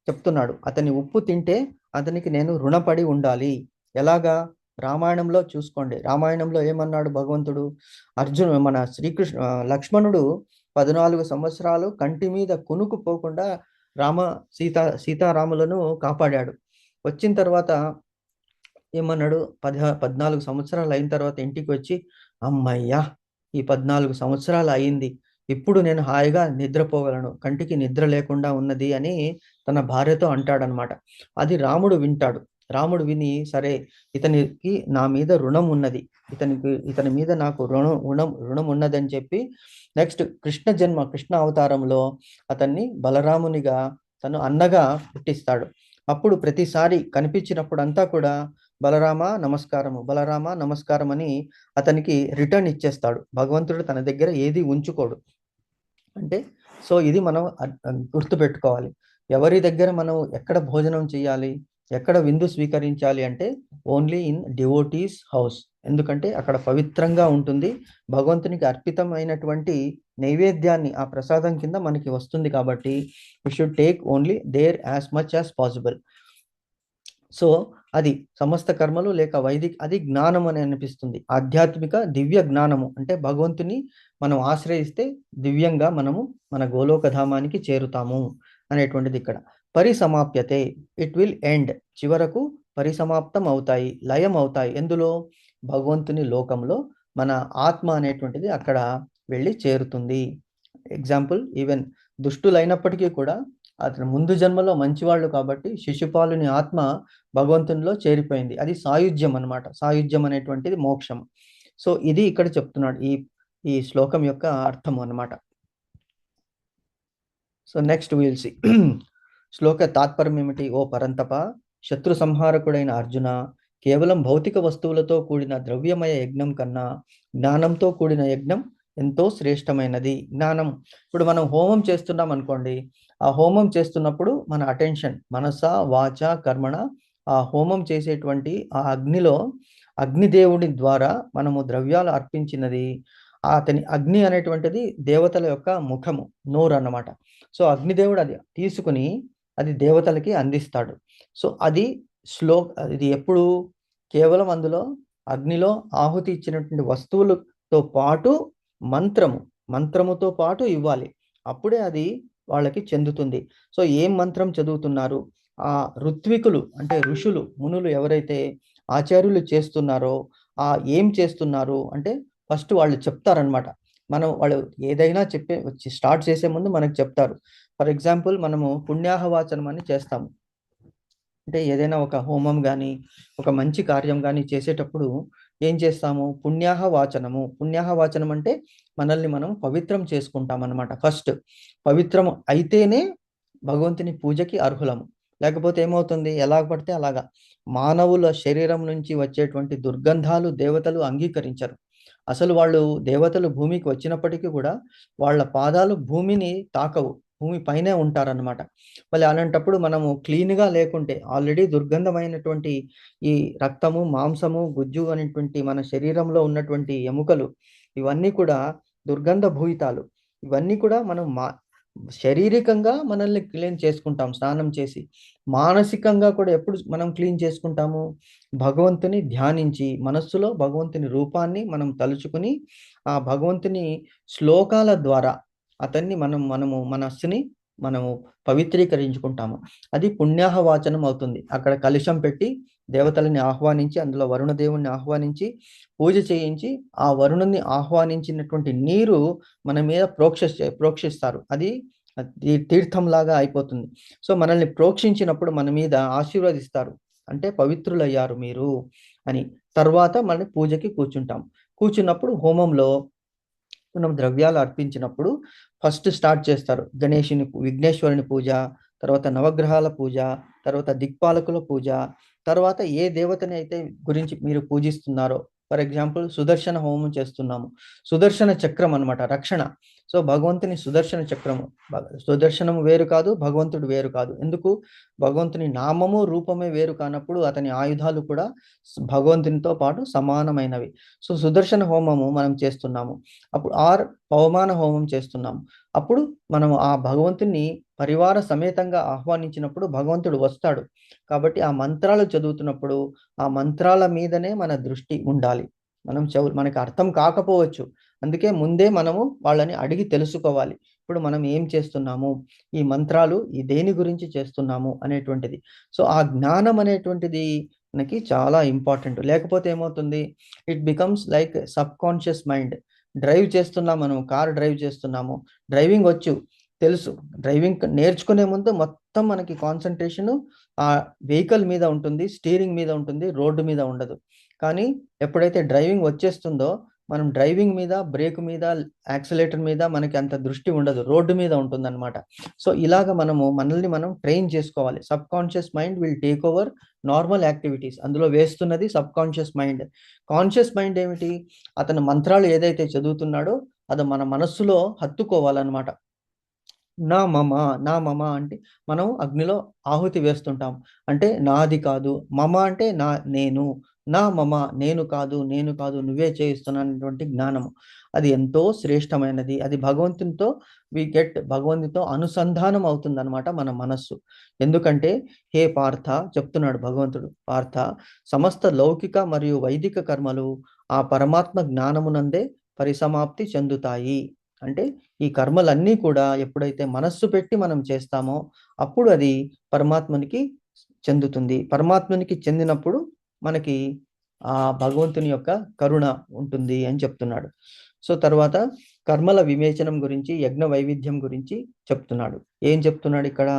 [SPEAKER 1] చెప్తున్నాడు, అతని ఉప్పు తింటే అతనికి నేను రుణపడి ఉండాలి. ఎలాగా? రామాయణంలో చూసుకోండి, రామాయణంలో ఏమన్నాడు భగవంతుడు? మన లక్ష్మణుడు 14 సంవత్సరాలు కంటి మీద కునుకు పోకుండా సీతారాములను కాపాడాడు. వచ్చిన తర్వాత ఏమన్నాడు? 14 సంవత్సరాలు అయిన తర్వాత ఇంటికి వచ్చి, అమ్మయ్యా, ఈ 14 సంవత్సరాలు అయింది, ఇప్పుడు నేను హాయిగా నిద్రపోగలను, కంటికి నిద్ర లేకుండా ఉన్నది అని తన భార్యతో అంటాడనమాట. అది రాముడు వింటాడు. రాముడు విని, సరే, ఇతనికి నా మీద రుణం ఉన్నది, ఇతని మీద నాకు రుణం ఉన్నదని చెప్పి నెక్స్ట్ కృష్ణ అవతారంలో అతన్ని బలరామునిగా, తను అన్నగా పుట్టిస్తాడు. అప్పుడు ప్రతిసారి కనిపించినప్పుడు అంతా కూడా బలరామ నమస్కారం అని అతనికి రిటర్న్ ఇచ్చేస్తాడు. భగవంతుడు తన దగ్గర ఏది ఉంచుకోడు. అంటే సో ఇది మనం గుర్తుపెట్టుకోవాలి. ఎవరి దగ్గర మనం ఎక్కడ భోజనం చేయాలి? ఎక్కడ విందు స్వీకరించాలి అంటే ఓన్లీ ఇన్ డివోటీస్ హౌస్. ఎందుకంటే అక్కడ పవిత్రంగా ఉంటుంది, భగవంతునికి అర్పితమైనటువంటి నైవేద్యాన్ని ఆ ప్రసాదం కింద మనకి వస్తుంది. కాబట్టి we should take only there as much as possible. So అది సమస్త కర్మలు లేక వైదిక, అది జ్ఞానం అని అనిపిస్తుంది. ఆధ్యాత్మిక దివ్య జ్ఞానము అంటే భగవంతుని మనం ఆశ్రయిస్తే దివ్యంగా మనము మన గోలోకధామానికి చేరుతాము అనేటువంటిది ఇక్కడ. పరిసమాప్యతే, ఇట్ విల్ ఎండ్, చివరకు పరిసమాప్తం అవుతాయి, లయం అవుతాయి. ఎందులో? భగవంతుని లోకంలో మన ఆత్మ అనేటువంటిది అక్కడ వెళ్ళి చేరుతుంది. ఎగ్జాంపుల్, ఈవెన్ దుష్టులైనప్పటికీ కూడా అతను ముందు జన్మలో మంచివాళ్ళు కాబట్టి శిశుపాలుని ఆత్మ భగవంతునిలో చేరిపోయింది. అది సాయుధ్యం అన్నమాట. సాయుధ్యం అనేటువంటిది మోక్షం. సో ఇది ఇక్కడ చెప్తున్నాడు ఈ ఈ శ్లోకం యొక్క అర్థం అన్నమాట. So next will see. శ్లోక తాత్పర్యం ఏమిటి? ఓ పరంతప, శత్రు సంహారకుడైన అర్జున, కేవలం భౌతిక వస్తువులతో కూడిన ద్రవ్యమయ యజ్ఞం కన్నా జ్ఞానంతో కూడిన యజ్ఞం ఎంతో శ్రేష్టమైనది. జ్ఞానం, ఇప్పుడు మనం హోమం చేస్తున్నాం అనుకోండి, ఆ హోమం చేస్తున్నప్పుడు మన అటెన్షన్ మనస వాచ కర్మణ ఆ హోమం చేసేటువంటి ఆ అగ్నిలో, అగ్నిదేవుడి ద్వారా మనము ద్రవ్యాలు అర్పించినది, అతని అగ్ని అనేటువంటిది దేవతల యొక్క ముఖము, నోరు అన్నమాట. సో అగ్నిదేవుడు అది తీసుకుని అది దేవతలకి అందిస్తాడు. సో అది ఇది ఎప్పుడు? కేవలం అందులో అగ్నిలో ఆహుతి ఇచ్చినటువంటి వస్తువులతో పాటు మంత్రముతో పాటు ఇవ్వాలి, అప్పుడే అది వాళ్ళకి చెందుతుంది. సో ఏం మంత్రం చదువుతున్నారు? ఆ ఋత్వికులు అంటే ఋషులు, మునులు ఎవరైతే ఆచార్యులు చేస్తున్నారో ఏం చేస్తున్నారు అంటే ఫస్ట్ వాళ్ళు చెప్తారనమాట. వాళ్ళు ఏదైనా స్టార్ట్ చేసే ముందు మనకు చెప్తారు. ఫర్ ఎగ్జాంపుల్, మనము పుణ్యాహవాచనం అని చేస్తాము. అంటే ఏదైనా ఒక హోమం కానీ ఒక మంచి కార్యం కానీ చేసేటప్పుడు ఏం చేస్తాము? పుణ్యాహవాచనం అంటే మనల్ని మనం పవిత్రం చేసుకుంటాం అన్నమాట. ఫస్ట్ పవిత్రం అయితేనే భగవంతుని పూజకి అర్హులము. లేకపోతే ఏమవుతుంది? ఎలా పడితే అలాగా మానవుల శరీరం నుంచి వచ్చేటువంటి దుర్గంధాలు దేవతలు అంగీకరించరు. అసలు వాళ్ళు దేవతలు భూమికి వచ్చినప్పటికీ కూడా వాళ్ళ పాదాలు భూమిని తాకవు, భూమి పైనే ఉంటారన్నమాట. మళ్ళీ అలాంటప్పుడు మనము క్లీన్గా లేకుంటే, ఆల్రెడీ దుర్గంధమైనటువంటి ఈ రక్తము, మాంసము, గుజ్జు అనేటువంటి మన శరీరంలో ఉన్నటువంటి ఎముకలు, ఇవన్నీ కూడా దుర్గంధ భూయితాలు. ఇవన్నీ కూడా మనం శారీరకంగా మనల్ని క్లీన్ చేసుకుంటాం స్నానం చేసి. మానసికంగా కూడా ఎప్పుడు మనం క్లీన్ చేసుకుంటాము? భగవంతుని ధ్యానించి, మనస్సులో భగవంతుని రూపాన్ని మనం తలుచుకుని ఆ భగవంతుని శ్లోకాల ద్వారా అతన్ని మనము మనస్సుని మనము పవిత్రీకరించుకుంటాము. అది పుణ్యాహవాచనం అవుతుంది. అక్కడ కలశం పెట్టి దేవతలని ఆహ్వానించి, అందులో వరుణదేవుణ్ణి ఆహ్వానించి పూజ చేయించి, ఆ వరుణుని ఆహ్వానించినటువంటి నీరు మన మీద ప్రోక్షిస్తారు. అది తీర్థంలాగా అయిపోతుంది. సో మనల్ని ప్రోక్షించినప్పుడు మన మీద ఆశీర్వదిస్తారు, అంటే పవిత్రులయ్యారు మీరు అని. తర్వాత మనం పూజకి కూర్చున్నప్పుడు హోమంలో మనం ద్రవ్యాలు అర్పించినప్పుడు ఫస్ట్ స్టార్ట్ చేస్తారు విఘ్నేశ్వరుని పూజ, తర్వాత నవగ్రహాల పూజ, తర్వాత దిక్పాలకుల పూజ, తర్వాత ఏ దేవతని అయితే గురించి మీరు పూజిస్తున్నారో. ఫర్ ఎగ్జాంపుల్, సుదర్శన హోమం చేస్తున్నాము, సుదర్శన చక్రం అన్నమాట, రక్షణ. సో భగవంతుని సుదర్శన చక్రము, సుదర్శనము వేరు కాదు, భగవంతుడు వేరు కాదు. ఎందుకు? భగవంతుని నామము రూపమే వేరు కానప్పుడు అతని ఆయుధాలు కూడా భగవంతునితో పాటు సమానమైనవి. సో సుదర్శన హోమము మనం చేస్తున్నాము, అప్పుడు పవమాన హోమం చేస్తున్నాము. అప్పుడు మనం ఆ భగవంతుని పరివార సమేతంగా ఆహ్వానించినప్పుడు భగవంతుడు వస్తాడు. కాబట్టి ఆ మంత్రాలు చదువుతున్నప్పుడు ఆ మంత్రాల మీదనే మన దృష్టి ఉండాలి. మనకి అర్థం కాకపోవచ్చు, అందుకే ముందే మనము వాళ్ళని అడిగి తెలుసుకోవాలి. ఇప్పుడు మనం ఏం చేస్తున్నాము, ఈ మంత్రాలు దేని గురించి చేస్తున్నాము అనేటువంటిది. సో ఆ జ్ఞానం అనేటువంటిది మనకి చాలా ఇంపార్టెంట్. లేకపోతే ఏమవుతుంది? It becomes like sub conscious mind. Drive చేస్తున్నాం, మనం కార్ డ్రైవ్ చేస్తున్నాము, డ్రైవింగ్ తెలుసు, డ్రైవింగ్ నేర్చుకునే ముందు మొత్తం మనకి కాన్సన్ట్రేషన్ ఆ వెహికల్ మీద ఉంటుంది, స్టీరింగ్ మీద ఉంటుంది, రోడ్డు మీద ఉండదు. కానీ ఎప్పుడైతే డ్రైవింగ్ వచ్చేస్తుందో మనం డ్రైవింగ్ మీద, బ్రేక్ మీద, యాక్సిలేటర్ మీద మనకి అంత దృష్టి ఉండదు, రోడ్డు మీద ఉంటుంది అనమాట. సో ఇలాగ మనల్ని మనం ట్రైన్ చేసుకోవాలి. Subconscious mind will take over normal activities. అందులో వేస్తున్నది subconscious mind. Conscious mind ఏమిటి? అతను మంత్రాలు ఏదైతే చదువుతున్నాడో అది మన మనస్సులో హత్తుకోవాలన్నమాట. నా మమ, నా మమ అంటే మనం అగ్నిలో ఆహుతి వేస్తుంటాం. అంటే నాది కాదు, మమ అంటే నేను, నా మమ నేను కాదు, నేను కాదు నువ్వే చేయిస్తున్నటువంటి జ్ఞానము. అది ఎంతో శ్రేష్టమైనది. అది భగవంతునితో భగవంతునితో అనుసంధానం అవుతుందన్నమాట మన మనస్సు. ఎందుకంటే హే పార్థ చెప్తున్నాడు భగవంతుడు, పార్థ సమస్త లౌకిక మరియు వైదిక కర్మలు ఆ పరమాత్మ జ్ఞానమునందే పరిసమాప్తి చెందుతాయి. అంటే ఈ కర్మలన్నీ కూడా ఎప్పుడైతే మనస్సు పెట్టి మనం చేస్తామో అప్పుడు అది పరమాత్మనికి చెందుతుంది. పరమాత్మనికి చెందినప్పుడు మనకి ఆ భగవంతుని యొక్క కరుణ ఉంటుంది అని చెప్తున్నాడు. సో తర్వాత కర్మల వివేచనం గురించి, యజ్ఞ వైవిధ్యం గురించి చెప్తున్నాడు. ఏం చెప్తున్నాడు ఇక్కడ?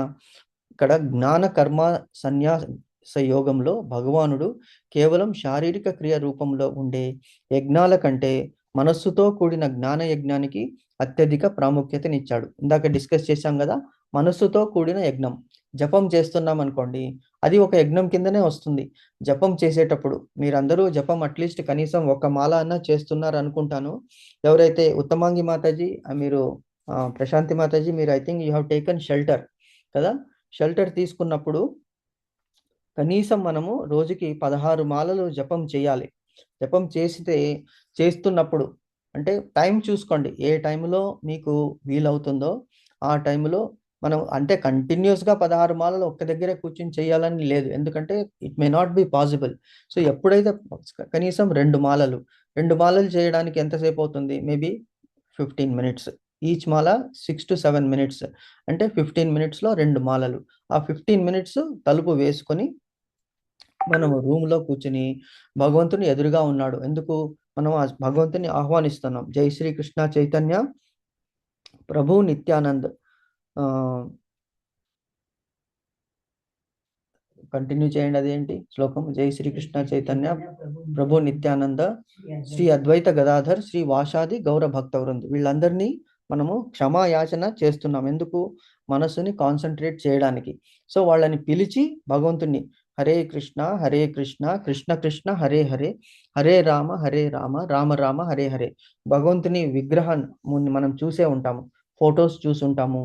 [SPEAKER 1] ఇక్కడ జ్ఞాన కర్మ సన్యాస యోగంలో భగవానుడు కేవలం శారీరక క్రియ రూపంలో ఉండే యజ్ఞాల కంటే మనస్సుతో కూడిన జ్ఞాన యజ్ఞానికి అత్యధిక ప్రాముఖ్యతనిచ్చాడు. ఇందాక డిస్కస్ చేశాం కదా, మనస్సుతో కూడిన యజ్ఞం. జపం చేస్తున్నాం అనుకోండి, అది ఒక యజ్ఞం కిందనే వస్తుంది. జపం చేసేటప్పుడు మీరందరూ జపం అట్లీస్ట్ కనీసం ఒక మాల అన్నా చేస్తున్నారు అనుకుంటాను. ఎవరైతే ఉత్తమాంగి మాతాజీ, మీరు ప్రశాంతి మాతాజీ, మీరు I think you have taken shelter కదా. షెల్టర్ తీసుకున్నప్పుడు కనీసం మనము రోజుకి 16 మాలలు జపం చేయాలి. జపం చేస్తున్నప్పుడు అంటే టైం చూసుకోండి, ఏ టైంలో మీకు వీలవుతుందో ఆ టైంలో మనం, అంటే కంటిన్యూస్గా 16 మాలలు ఒక్క దగ్గరే కూర్చొని చేయాలని లేదు, ఎందుకంటే it may not be possible. So ఎప్పుడైతే కనీసం 2 మాలలు చేయడానికి ఎంతసేపు అవుతుంది? Maybe 15 minutes. Each Mala 6 to 7 minutes, అంటే 15 మినిట్స్లో 2 మాలలు. ఆ 15 మినిట్స్ తలుపు వేసుకొని మనం రూమ్లో కూర్చుని భగవంతుని ఎదురుగా ఉన్నాడు, ఎందుకు మనం ఆ భగవంతుని ఆహ్వానిస్తున్నాం. జై శ్రీ కృష్ణ చైతన్య ప్రభు నిత్యానంద్. కంటిన్యూ చేయండి, అదేంటి శ్లోకం? జై శ్రీకృష్ణ చైతన్య ప్రభు నిత్యానంద శ్రీ అద్వైత గదాధర్ శ్రీ వాషాది గౌర భక్త వృంద్, వీళ్ళందరినీ మనము క్షమాయాచన చేస్తున్నాం. ఎందుకు? మనసుని కాన్సన్ట్రేట్ చేయడానికి. సో వాళ్ళని పిలిచి భగవంతుని హరే కృష్ణ కృష్ణ కృష్ణ హరే హరే, హరే రామ రామ రామ హరే హరే. భగవంతుని విగ్రహాన్ని మనం చూసే ఉంటాము, ఫొటోస్ చూసుంటాము,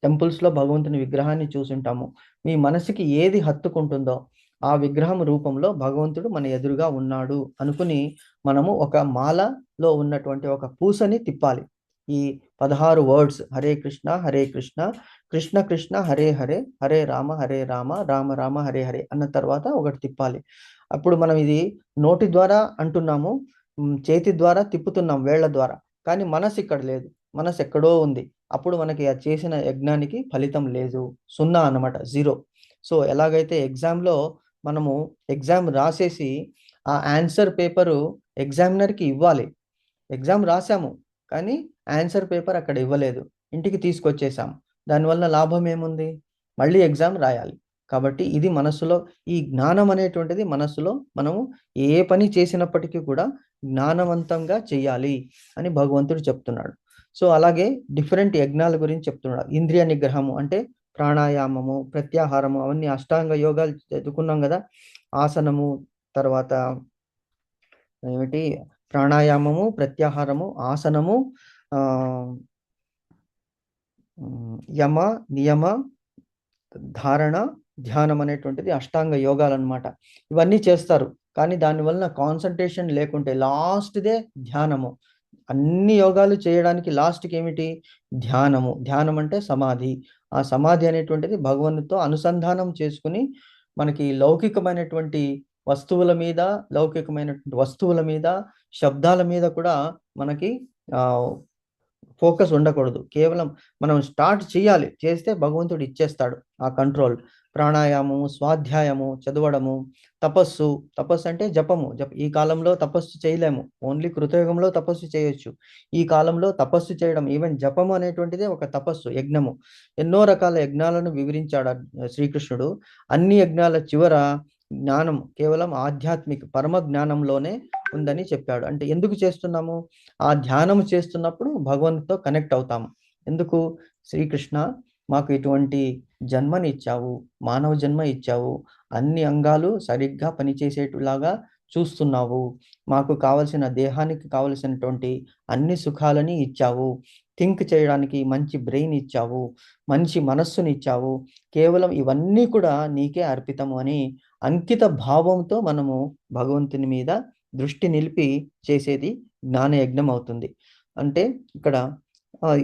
[SPEAKER 1] టెంపుల్స్లో భగవంతుని విగ్రహాన్ని చూసుంటాము. మీ మనసుకి ఏది హత్తుకుంటుందో ఆ విగ్రహం రూపంలో భగవంతుడు మన ఎదురుగా ఉన్నాడు అనుకుని మనము ఒక మాలలో ఉన్నటువంటి ఒక పూసని తిప్పాలి. ఈ 16 వర్డ్స్ హరే కృష్ణ కృష్ణ కృష్ణ హరే హరే, హరే రామ రామ రామ హరే హరే అన్న తర్వాత ఒకటి తిప్పాలి. అప్పుడు మనం ఇది నోటి ద్వారా అంటున్నాము, చేతి ద్వారా తిప్పుతున్నాం, వేళ్ల ద్వారా, కానీ మనసు ఇక్కడ లేదు, మనసు ఎక్కడో ఉంది. అప్పుడు మనకి ఆ చేసిన యజ్ఞానికి ఫలితం లేదు, 0 అన్నమాట, 0. సో ఎలాగైతే ఎగ్జామ్లో మనము ఎగ్జామ్ రాసేసి ఆ ఆన్సర్ పేపరు ఎగ్జామినర్కి ఇవ్వాలి, ఎగ్జామ్ రాసాము కానీ ఆన్సర్ పేపర్ అక్కడ ఇవ్వలేదు, ఇంటికి తీసుకొచ్చేసాం, దానివల్ల లాభం ఏముంది? మళ్ళీ ఎగ్జామ్ రాయాలి. కాబట్టి ఇది మనసులో, ఈ జ్ఞానం అనేటువంటిది మనసులో మనము ఏ పని చేసినప్పటికీ కూడా జ్ఞానవంతంగా చెయ్యాలి అని భగవంతుడు చెప్తున్నాడు. సో అలాగే డిఫరెంట్ యజ్ఞాల గురించి చెప్తున్నాడు. ఇంద్రియ నిగ్రహము అంటే ప్రాణాయామము, ప్రత్యాహారము, అవన్నీ అష్టాంగ యోగాలు చదువుకున్నాం కదా. ఆసనము, తర్వాత ఏమిటి, ప్రాణాయామము, ప్రత్యాహారము, ఆసనము, యమ నియమ ధారణ ధ్యానం అనేటువంటిది అష్టాంగ యోగాలు అన్నమాట. ఇవన్నీ చేస్తారు, కానీ దానివల్ల కాన్సన్ట్రేషన్ లేకుంటే లాస్ట్దే ధ్యానము. అన్ని యోగాలు చేయడానికి లాస్ట్కి ఏమిటి? ధ్యానము. ధ్యానం అంటే సమాధి. ఆ సమాధి అనేటువంటిది భగవంతునితో అనుసంధానం చేసుకుని మనకి లౌకికమైనటువంటి వస్తువుల మీద శబ్దాల మీద కూడా మనకి ఫోకస్ ఉండకూడదు. కేవలం మనం స్టార్ట్ చేయాలి, చేస్తే భగవంతుడు ఇచ్చేస్తాడు ఆ కంట్రోల్. ప్రాణాయామము, స్వాధ్యాయము, చదవడము, తపస్సు అంటే జపము. ఈ కాలంలో తపస్సు చేయలేము, ఓన్లీ కృతయుగంలో తపస్సు చేయొచ్చు. ఈ కాలంలో తపస్సు చేయడం, ఈవెన్ జపము అనేటువంటిదే ఒక తపస్సు, యజ్ఞము. ఎన్నో రకాల యజ్ఞాలను వివరించాడు శ్రీకృష్ణుడు. అన్ని యజ్ఞాల చివర జ్ఞానం కేవలం ఆధ్యాత్మిక పరమ జ్ఞానంలోనే ఉందని చెప్పాడు. అంటే ఎందుకు చేస్తున్నాము? ఆ ధ్యానం చేస్తున్నప్పుడు భగవంతుతో కనెక్ట్ అవుతాము. ఎందుకు? శ్రీకృష్ణ మాకు ఇటువంటి జన్మని ఇచ్చావు, మానవ జన్మ ఇచ్చావు, అన్ని అంగాలు సరిగ్గా పనిచేసేటులాగా చూస్తున్నావు, మాకు కావలసిన దేహానికి కావలసినటువంటి అన్ని సుఖాలని ఇచ్చావు, థింక్ చేయడానికి మంచి బ్రెయిన్ ఇచ్చావు, మంచి మనస్సుని ఇచ్చావు, కేవలం ఇవన్నీ కూడా నీకే అర్పితము అని అంకిత భావంతో మనము భగవంతుని మీద దృష్టి నిలిపి చేసేది జ్ఞానయజ్ఞం అవుతుంది. అంటే ఇక్కడ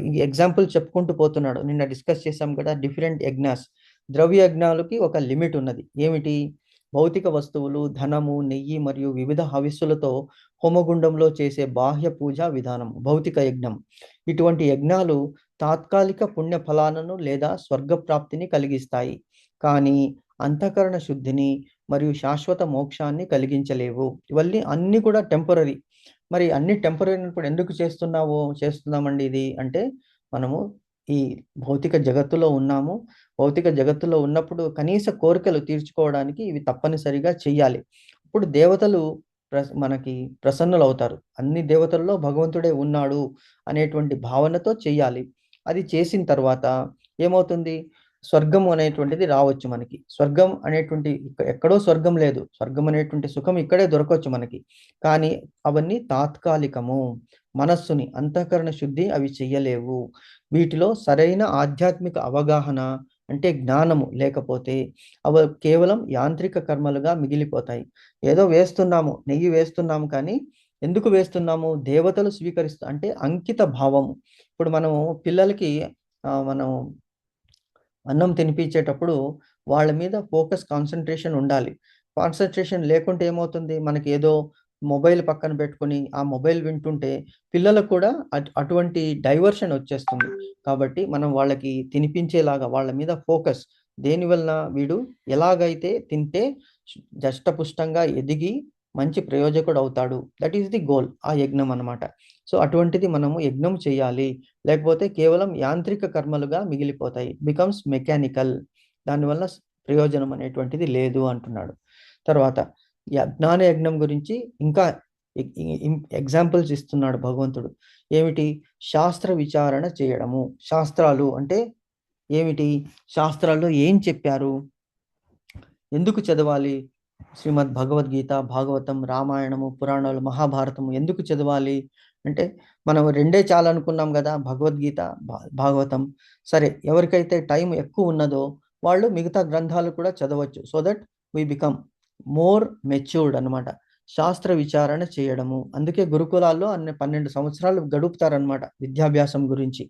[SPEAKER 1] ఈ ఎగ్జాంపుల్ చెప్పుకుంటూ పోతున్నాడు. నిన్న డిస్కస్ చేసాం కదా, డిఫరెంట్ యజ్ఞాస్. ద్రవ్య యజ్ఞాలకి ఒక లిమిట్ ఉన్నది. ఏమిటి? భౌతిక వస్తువులు, ధనము, నెయ్యి మరియు వివిధ హవిస్సులతో హోమగుండంలో చేసే బాహ్య పూజా విధానం భౌతిక యజ్ఞం. ఇటువంటి యజ్ఞాలు తాత్కాలిక పుణ్య ఫలాలను లేదా స్వర్గప్రాప్తిని కలిగిస్తాయి, కానీ అంతఃకరణ శుద్ధిని మరియు శాశ్వత మోక్షాన్ని కలిగించలేవు. ఇవన్నీ అన్నీ కూడా టెంపరరీ. మరి అన్ని టెంపరరీ ఇప్పుడు ఎందుకు చేస్తున్నామండి ఇది అంటే, మనము ఈ భౌతిక జగత్తులో ఉన్నాము. భౌతిక జగత్తులో ఉన్నప్పుడు కనీస కోరికలు తీర్చుకోవడానికి ఇవి తప్పనిసరిగా చెయ్యాలి. ఇప్పుడు దేవతలు మనకి ప్రసన్నులు అవుతారు. అన్ని దేవతల్లో భగవంతుడే ఉన్నాడు అనేటువంటి భావనతో చెయ్యాలి. అది చేసిన తర్వాత ఏమవుతుంది? స్వర్గం అనేటువంటిది రావచ్చు మనకి. స్వర్గం అనేటువంటి ఎక్కడో స్వర్గం లేదు. స్వర్గం అనేటువంటి సుఖం ఇక్కడే దొరకవచ్చు మనకి. కానీ అవన్నీ తాత్కాలికము. మనస్సుని అంతఃకరణ శుద్ధి అవి చెయ్యలేవు. వీటిలో సరైన ఆధ్యాత్మిక అవగాహన అంటే జ్ఞానము లేకపోతే అవి కేవలం యాంత్రిక కర్మలుగా మిగిలిపోతాయి. ఏదో వేస్తున్నాము, నెయ్యి వేస్తున్నాము, కానీ ఎందుకు వేస్తున్నాము? దేవతలు అంటే అంకిత భావము. ఇప్పుడు మనము పిల్లలకి మనం అన్నం తినిపించేటప్పుడు వాళ్ళ మీద ఫోకస్, కాన్సన్ట్రేషన్ ఉండాలి. కాన్సన్ట్రేషన్ లేకుంటే ఏమవుతుంది? మనకి ఏదో మొబైల్ పక్కన పెట్టుకొని ఆ మొబైల్ వింటుంటే పిల్లలకు కూడా అటువంటి డైవర్షన్ వచ్చేస్తుంది. కాబట్టి మనం వాళ్ళకి తినిపించేలాగా వాళ్ళ మీద ఫోకస్. దేనివలన? వీడు ఎలాగైతే తింటే జష్టపుష్టంగా ఎదిగి మంచి ప్రయోజకుడు అవుతాడు. దట్ ఈస్ ది గోల్, ఆ యజ్ఞం అన్నమాట. సో అటువంటిది మనము యజ్ఞం చేయాలి. లేకపోతే కేవలం యాంత్రిక కర్మలుగా మిగిలిపోతాయి. Becomes mechanical. దానివల్ల ప్రయోజనం అనేటువంటిది లేదు అంటున్నాడు. తర్వాత జ్ఞాన యజ్ఞం గురించి ఇంకా ఎగ్జాంపుల్స్ ఇస్తున్నాడు భగవంతుడు. ఏమిటి? శాస్త్ర విచారణ చేయడము. శాస్త్రాలు అంటే ఏమిటి? శాస్త్రాల్లో ఏం చెప్పారు? ఎందుకు చదవాలి? శ్రీమద్ భగవద్గీత, భాగవతం, రామాయణము, పురాణాలు, మహాభారతము ఎందుకు చదవాలి అంటే, మనం రెండే చాలు అనుకున్నాం కదా, భగవద్గీత, భాగవతం. సరే, ఎవరికైతే టైం ఎక్కువ ఉన్నదో వాళ్ళు మిగతా గ్రంథాలు కూడా చదవచ్చు. So that we become more matured అనమాట. శాస్త్ర విచారణ చేయడము. అందుకే గురుకులాల్లో 12 సంవత్సరాలు గడుపుతారనమాట విద్యాభ్యాసం గురించి.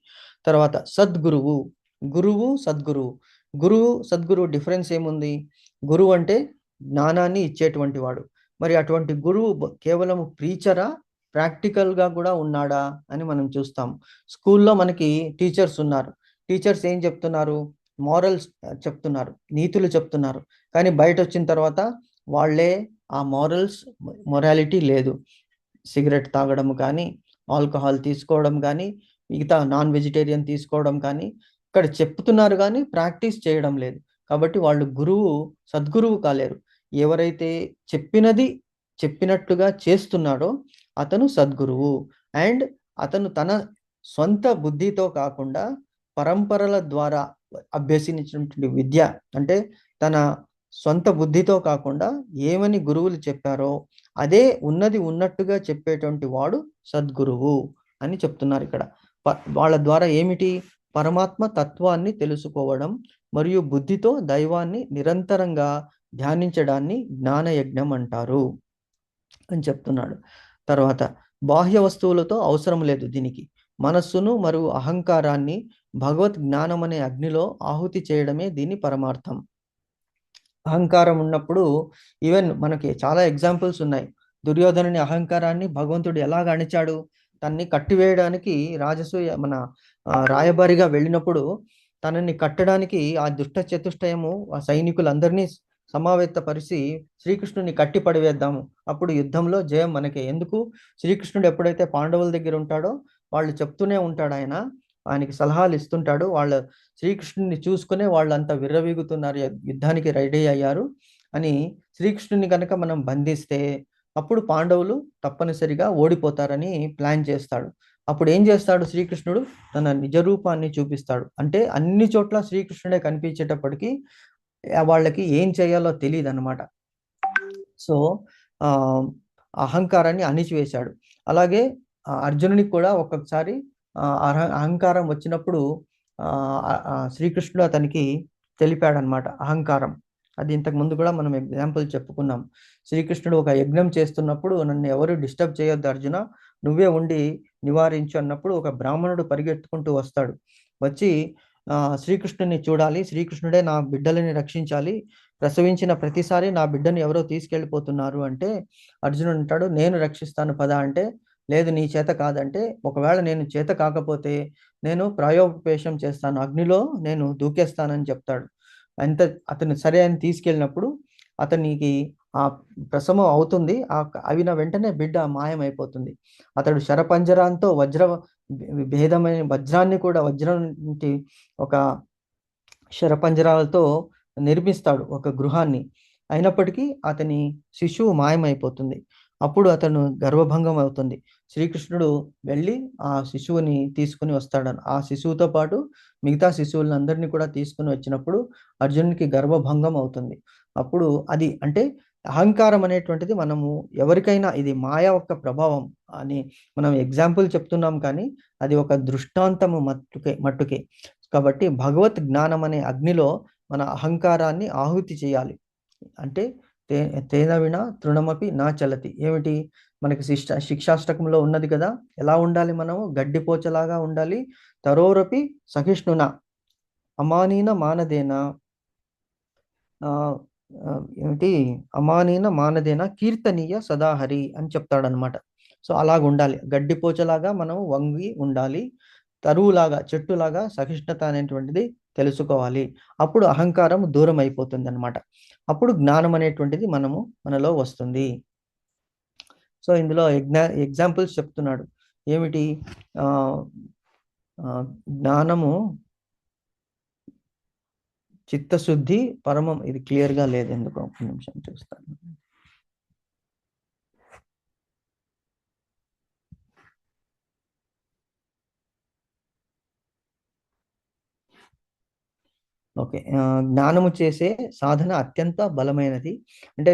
[SPEAKER 1] తర్వాత సద్గురువు. గురువు, సద్గురువు. గురువు, సద్గురువు డిఫరెన్స్ ఏముంది? గురువు అంటే జ్ఞానాన్ని ఇచ్చేటువంటి వాడు. మరి అటువంటి గురువు కేవలం ప్రీచరా, ప్రాక్టికల్గా కూడా ఉన్నాడా అని మనం చూస్తాం. స్కూల్లో మనకి టీచర్స్ ఉన్నారు. టీచర్స్ ఏం చెప్తున్నారు? మారల్స్ చెప్తున్నారు, నీతులు చెప్తున్నారు. కానీ బయట వచ్చిన తర్వాత వాళ్ళే ఆ మొరాలిటీ లేదు. సిగరెట్ తాగడం కానీ, ఆల్కహాల్ తీసుకోవడం కానీ, మిగతా నాన్ వెజిటేరియన్ తీసుకోవడం కానీ ఇక్కడ చెప్తున్నారు, కానీ ప్రాక్టీస్ చేయడం లేదు. కాబట్టి వాళ్ళు సద్గురువు కాలేరు. ఎవరైతే చెప్పినట్టుగా చేస్తున్నాడో అతను సద్గురువు. అండ్ అతను తన సొంత బుద్ధితో కాకుండా పరంపరల ద్వారా అభ్యసించినటువంటి విద్య, అంటే తన సొంత బుద్ధితో కాకుండా ఏమని గురువులు చెప్పారో అదే ఉన్నట్టుగా చెప్పేటువంటి వాడు సద్గురువు అని చెప్తున్నారు ఇక్కడ. వాళ్ళ ద్వారా ఏమిటి? పరమాత్మ తత్వాన్ని తెలుసుకోవడం మరియు బుద్ధితో దైవాన్ని నిరంతరంగా ధ్యానించడాన్ని జ్ఞానయజ్ఞం అంటారు అని చెప్తున్నాడు. తర్వాత బాహ్య వస్తువులతో అవసరం లేదు దీనికి. మనస్సును మరియు అహంకారాన్ని భగవత్ జ్ఞానం అనే అగ్నిలో ఆహుతి చేయడమే దీని పరమార్థం. అహంకారం ఉన్నప్పుడు ఈవెన్ మనకి చాలా ఎగ్జాంపుల్స్ ఉన్నాయి. దుర్యోధనుని అహంకారాన్ని భగవంతుడు ఎలాగ అణిచాడు? తన్ని కట్టివేయడానికి మన రాయబారిగా వెళ్ళినప్పుడు తనని కట్టడానికి ఆ దుష్ట చతుష్టయము ఆ సైనికులందరినీ సమావేతపరిచి శ్రీకృష్ణుని కట్టి పడివేద్దాము, అప్పుడు యుద్ధంలో జయం మనకే. ఎందుకు? శ్రీకృష్ణుడు ఎప్పుడైతే పాండవుల దగ్గర ఉంటాడో వాళ్ళు చెప్తూనే ఉంటాడు, ఆయనకి సలహాలు ఇస్తుంటాడు. వాళ్ళు శ్రీకృష్ణుని చూసుకునే వాళ్ళంతా విర్రవీగుతున్నారు, యుద్ధానికి రెడీ అయ్యారు అని. శ్రీకృష్ణుని కనుక మనం బంధిస్తే అప్పుడు పాండవులు తప్పనిసరిగా ఓడిపోతారని ప్లాన్ చేస్తాడు. అప్పుడు ఏం చేస్తాడు శ్రీకృష్ణుడు? తన నిజ రూపాన్ని చూపిస్తాడు. అంటే అన్ని చోట్ల శ్రీకృష్ణుడే కనిపించేటప్పటికీ వాళ్ళకి ఏం చేయాలో తెలియదు అనమాట. సో అహంకారాన్ని అణిచివేశాడు. అలాగే అర్జునునికి కూడా ఒక్కొక్కసారి అహంకారం వచ్చినప్పుడు శ్రీకృష్ణుడు అతనికి తెలిపాడనమాట అహంకారం. అది ఇంతకు ముందు కూడా మనం ఎగ్జాంపుల్ చెప్పుకున్నాం. శ్రీకృష్ణుడు ఒక యజ్ఞం చేస్తున్నప్పుడు నన్ను ఎవరు డిస్టర్బ్ చేయొద్దు అర్జున, నువ్వే ఉండి నివారించు అన్నప్పుడు ఒక బ్రాహ్మణుడు పరిగెత్తుకుంటూ వస్తాడు. వచ్చి శ్రీకృష్ణుని చూడాలి, శ్రీకృష్ణుడే నా బిడ్డలని రక్షించాలి, ప్రసవించిన ప్రతిసారి నా బిడ్డను ఎవరో తీసుకెళ్ళిపోతున్నారు అంటే అర్జునుడు అంటాడు, నేను రక్షిస్తాను పద అంటే, లేదు నీ చేత కాదంటే, ఒకవేళ నేను చేత కాకపోతే నేను ప్రాయోపవేశం చేస్తాను, అగ్నిలో నేను దూకేస్తానని చెప్తాడు. అతను సరే అని తీసుకెళ్ళినప్పుడు అతనికి ఆ ప్రసవం అవుతుంది. అవిన వెంటనే బిడ్డ మాయమైపోతుంది. అతడు శరపంజరంతో భేదమైన వజ్రాన్ని కూడా వజ్రం ఒక శరపంజరాలతో నిర్మిస్తాడు ఒక గృహాన్ని. అయినప్పటికీ అతని శిశువు మాయమైపోతుంది. అప్పుడు అతను గర్వభంగం అవుతుంది. శ్రీకృష్ణుడు వెళ్ళి ఆ శిశువుని తీసుకుని వస్తాడు. ఆ శిశువుతో పాటు మిగతా శిశువులందరినీ కూడా తీసుకుని వచ్చినప్పుడు అర్జునునికి గర్వభంగం అవుతుంది. అప్పుడు అది అంటే అహంకారం అనేటువంటిది మనము ఎవరికైనా ఇది మాయ యొక్క ప్రభావం అని మనం ఎగ్జాంపుల్ చెప్తున్నాం, కానీ అది ఒక దృష్టాంతము మట్టుకే. కాబట్టి భగవత్ జ్ఞానం అనే అగ్నిలో మన అహంకారాన్ని ఆహుతి చేయాలి. అంటే తేన విన తృణమపి నా చలతి. ఏమిటి మనకి శిక్షాష్టకంలో ఉన్నది కదా, ఎలా ఉండాలి మనము? గడ్డిపోచలాగా ఉండాలి. తరోరపి సహిష్ణున అమానీన మానదేన ఏమిటి అమానీన మానదేన కీర్తనీయ సదాహరి అని చెప్తాడనమాట. సో అలాగ ఉండాలి. గడ్డిపోచలాగా మనం వంగి ఉండాలి. తరువులాగా చెట్టులాగా సహిష్ణుత అనేటువంటిది తెలుసుకోవాలి. అప్పుడు అహంకారం దూరం అయిపోతుంది అనమాట. అప్పుడు జ్ఞానం అనేటువంటిది మనలో వస్తుంది. సో ఇందులో ఎగ్జాంపుల్స్ చెప్తున్నాడు. ఏమిటి? జ్ఞానము, చిత్తశుద్ధి, పరమం. ఇది క్లియర్గా లేదు ఎందుకో, ఒక నిమిషం చూస్తాను. ఓకే. జ్ఞానము చేసే సాధన అత్యంత బలమైనది. అంటే